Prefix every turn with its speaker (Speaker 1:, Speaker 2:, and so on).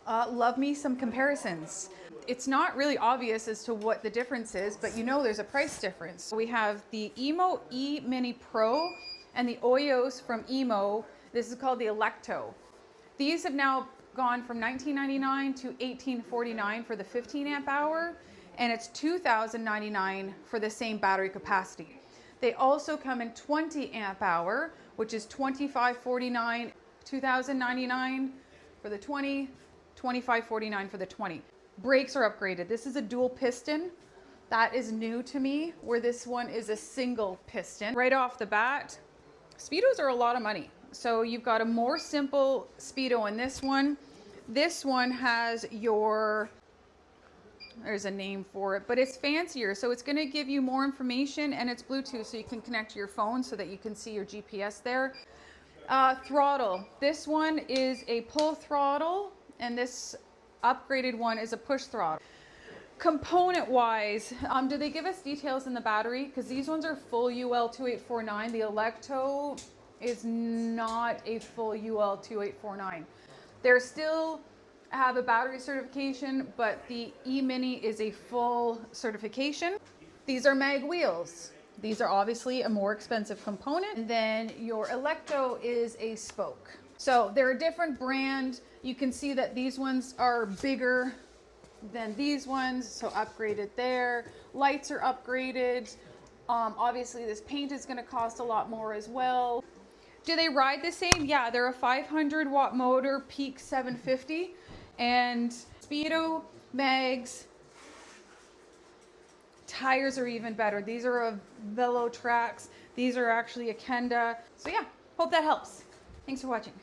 Speaker 1: Love me some comparisons. It's not really obvious as to what the difference is, but you know there's a price difference. We have the Emmo E Mini Pro and the Oiios from Emmo. This is called the Electo. These have now gone from $19.99 to $18.49 for the 15 amp hour, and it's $2,099 for the same battery capacity. They also come in 20 amp hour, which is $25.49, $2,099 for the 20, $25.49 for the 20. Brakes are upgraded. This is a dual piston. That is new to me, where this one is a single piston. Right off the bat, speedos are a lot of money. So you've got a more simple speedo in this one. This one has your, there's a name for it, but it's fancier. So it's going to give you more information, and it's Bluetooth, so you can connect to your phone so that you can see your GPS there. Throttle. This one is a pull throttle, and this upgraded one is a push throttle. Component wise, do they give us details in the battery? Because these ones are full UL2849. The Electo is not a full UL2849. They're still have a battery certification, but the E-Mini is a full certification. These are mag wheels. These are obviously a more expensive component. And then your Electo is a spoke. So they're a different brand. You can see that these ones are bigger than these ones, so upgraded there. Lights are upgraded. Obviously this paint is going to cost a lot more as well. Do they ride the same? Yeah, they're a 500 watt motor, peak 750, and speedo, mags, tires are even better. These are a Velo Tracks. These are actually a Kenda. So yeah, hope that helps. Thanks for watching.